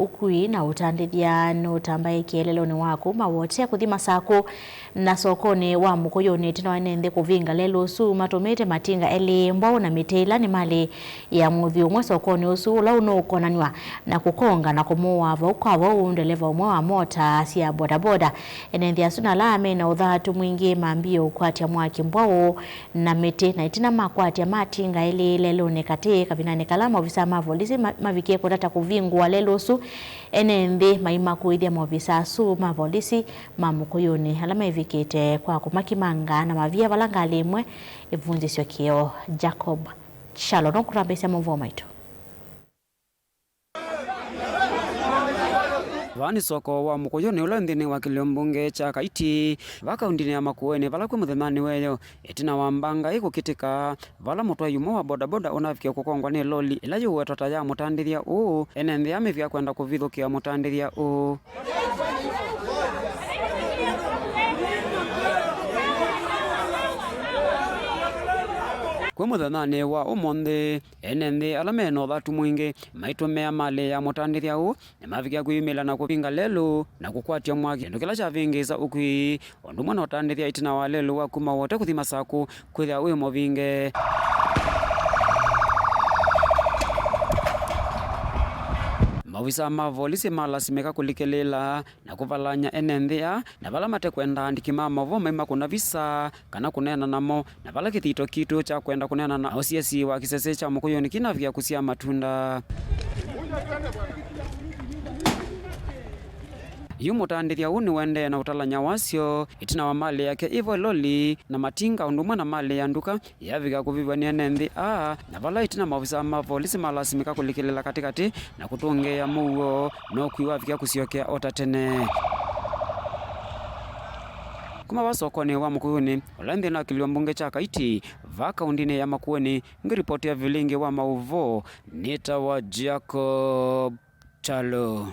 ukui na utandithia no tambaye kielelo ni waku mawote kuthima sako na sokoni wa mukuyuni tino enende kuvinga lelo su matomete matinga ele mbao na mitela ni mali ya muthi umwe sokoni usu la unokonanwa na kukonga na kumuwa vaukwa undeleva umwe wa mota sia bodaboda enende asuna lame na uthatu mwingi mambio ukwatia mwaki mbao na miti na itina makwatia matinga ele lelo nekate kavinane kalama ofisa mavolisi mavikie kutata kuvingwa lelo su enende maima kuithia maofisa su mavolisi mamukuyuni alama ivikite kwa kumakimanga na mavia valangali imwe ivunzi sio kio Jacob Shalo nokurambesa mvoma ito Vani soko wa mukuyuni ula nthini wa kiliombunge cha Kaiti vaka undini ya makueni vala kwe muthemani weyo itina wambanga ikukitika vala mutwa yumo wa bodaboda unafikia kukongwa ni loli ila yuwetota ya mutandithia uu enenthi ya mivia kwenda kuvithukia mutandithia uu Kwe muthemani wa umonthi enenthi ala mena uthatu mwingi maitumia mali ya mutandithia uu nimavikia kwimila na kupinga lelu na kukwatia mwaki kindu kila chavingisa ukwi undu mwana utandithia itina wa lelu wa kuma wote kuthima saku kwithia wi movinge Mawisa mavolisi malasimika kulikelila na kuvalanya enenthia na vala mate kwenda andikima mavo maima kuna visa kana kunena namo na vala kithito kitu cha kwenda kunena na osiesi wa kisese cha mukuyuni kinavia kusia matunda yu mutandithia uu niwende na utalanya wasyo itina wa mali yake ivo loli na matinga undumwe na mali ya nduka yavika kuvivwa ni enenthi na vala itina maofisa mavolisi malasimika kulikilela katikati na kutungea muuo no kwiwa vika kusiokea otatene kuma wasokoni wa mukuyuni ulanthi na kiliombunge cha Kaiti vaka undine ya makueni ngiripoti ya vilingi wa mauvo nita wa Jacob Chalo.